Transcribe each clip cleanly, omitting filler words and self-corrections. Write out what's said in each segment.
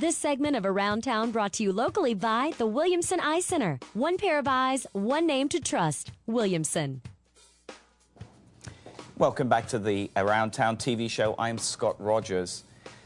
This segment of Around Town brought to you locally by the Williamson Eye Center. One pair of eyes, one name to trust. Williamson. Welcome back to the Around Town TV show. I'm Scott Rogers.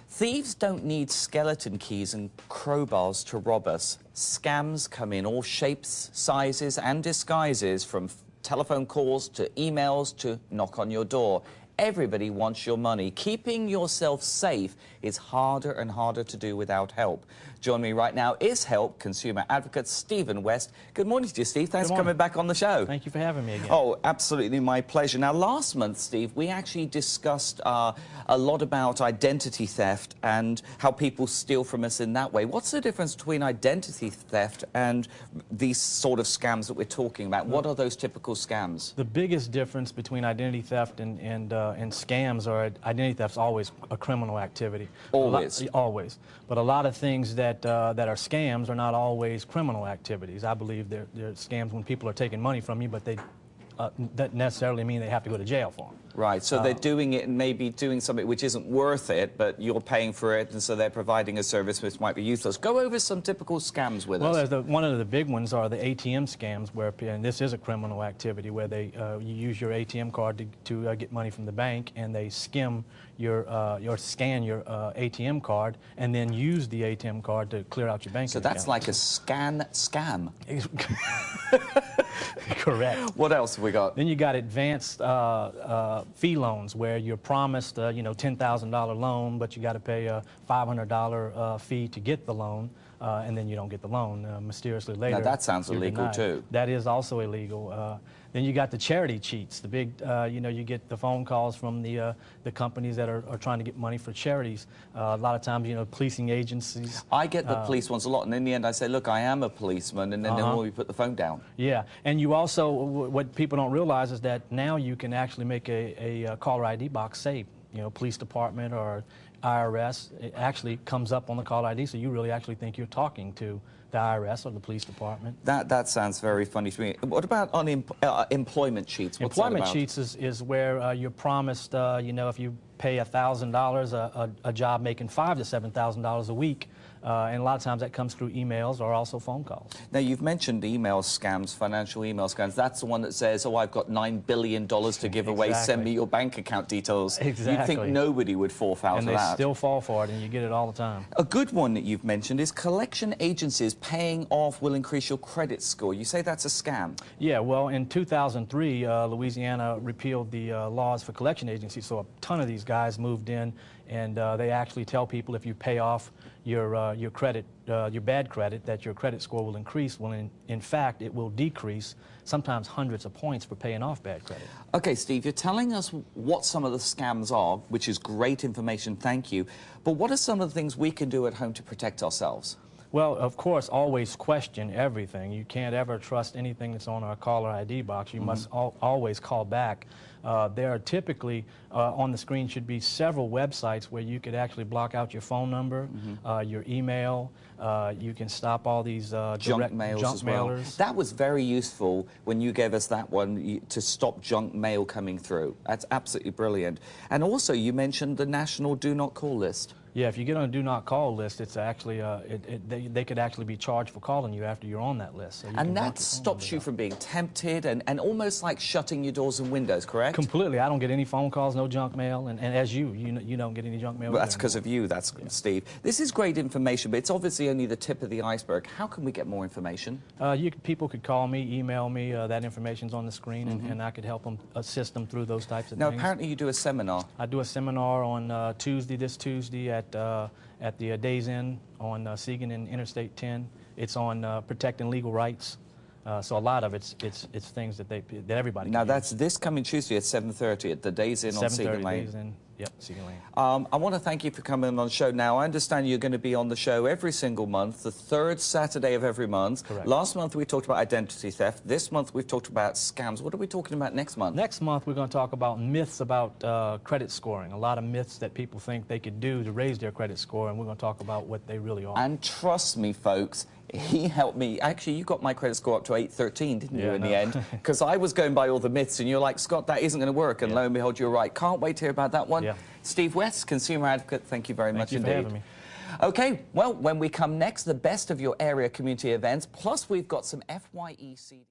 Thieves don't need skeleton keys and crowbars to rob us. Scams come in all shapes, sizes and disguises, from telephone calls to emails to knock on your door. Everybody wants your money. Keeping yourself safe is harder and harder to do without help. Joining me right now is Help consumer advocate Stephen West. Good morning to you, Steve. Thanks for coming back on the show. Thank you for having me again. Oh, absolutely, my pleasure. Now, last month, Steve, we actually discussed a lot about identity theft and how people steal from us in that way. What's the difference between identity theft and these sort of scams that we're talking about? What are those typical scams? The biggest difference between identity theft and scams, or identity theft's always a criminal activity. Always? Always. But a lot of things that are scams are not always criminal activities. I believe they're scams when people are taking money from you, but they that necessarily mean they have to go to jail for them. Right, so they're doing it and maybe doing something which isn't worth it, but you're paying for it, and so they're providing a service which might be useless. Go over some typical scams with us. Well, one of the big ones are the ATM scams, where, and this is a criminal activity, where they you use your ATM card to get money from the bank, and they skim your scan your ATM card, and then use the ATM card to clear out your bank account. So that's like a scam. Correct. What else have we got? Then you got advanced fee loans, where you're promised you know, $10,000 loan, but you got to pay a $500 fee to get the loan, and then you don't get the loan mysteriously later. Now that sounds illegal denied. too. That is also illegal. Then you got the charity cheats. The big, you know, you get the phone calls from the companies that are trying to get money for charities. A lot of times, you know, policing agencies. I get the police ones a lot, and in the end I say, look, I am a policeman, and then we put the phone down. Yeah, and you also, what people don't realize is that now you can actually make a caller ID box safe. You know, police department or IRS, it actually comes up on the caller ID, so you really actually think you're talking to the IRS or the police department. That sounds very funny to me. What about employment cheats? What's employment that about? cheats is where you're promised, you know, if you pay $1,000, a job making $5,000 to $7,000 a week. And a lot of times that comes through emails or also phone calls. Now, you've mentioned email scams, financial email scams. That's the one that says, oh, I've got $9 billion to give away. Send me your bank account details. Exactly. You'd think nobody would fall foul and to that. And they still fall for it, and you get it all the time. A good one that you've mentioned is collection agencies paying off will increase your credit score. You say that's a scam? Yeah, well, in 2003, Louisiana repealed the laws for collection agencies, so a ton of these guys moved in, and they actually tell people if you pay off your credit, your bad credit, that your credit score will increase. Well, in fact, it will decrease, sometimes hundreds of points for paying off bad credit. Okay, Steve, you're telling us what some of the scams are, which is great information, thank you. But what are some of the things we can do at home to protect ourselves? Well, of course, always question everything. You can't ever trust anything that's on our caller ID box. You must always call back. There are typically, on the screen should be several websites where you could actually block out your phone number, your email. You can stop all these junk mails as well. Mailers. That was very useful when you gave us that one to stop junk mail coming through. That's absolutely brilliant. And also, you mentioned the National Do Not Call list. Yeah, if you get on a do not call list, it's actually they could actually be charged for calling you after you're on that list. So and that stops you from being tempted and almost like shutting your doors and windows, correct? Completely. I don't get any phone calls, no junk mail, and as you don't get any junk mail. Well, that's because of you. That's Steve. This is great information, but it's obviously only the tip of the iceberg. How can we get more information? People could call me, email me. That information's on the screen, and I could help them, assist them through those types of things. Now, apparently you do a seminar. I do a seminar on this Tuesday at the Days Inn on Segan and Interstate 10. It's on protecting legal rights. So a lot of it's things that everybody. Now can that's use. this coming Tuesday at 7:30 at the Days Inn on Segan Lane. Days Inn. Yep, Segan Lane. I want to thank you for coming on the show. Now, I understand you're going to be on the show every single month, the third Saturday of every month. Correct. Last month we talked about identity theft. This month we've talked about scams. What are we talking about next month? Next month we're going to talk about myths about credit scoring. A lot of myths that people think they could do to raise their credit score, and we're going to talk about what they really are. And trust me, folks, he helped me. Actually, you got my credit score up to 813, didn't you, in the end? Because I was going by all the myths, and you're like, Scott, that isn't going to work. And lo and behold, you're right. Can't wait to hear about that one. Yeah. Steve West, consumer advocate, thank you very much indeed. Thank you for having me. Okay, well, when we come next, the best of your area community events, plus we've got some FYEC.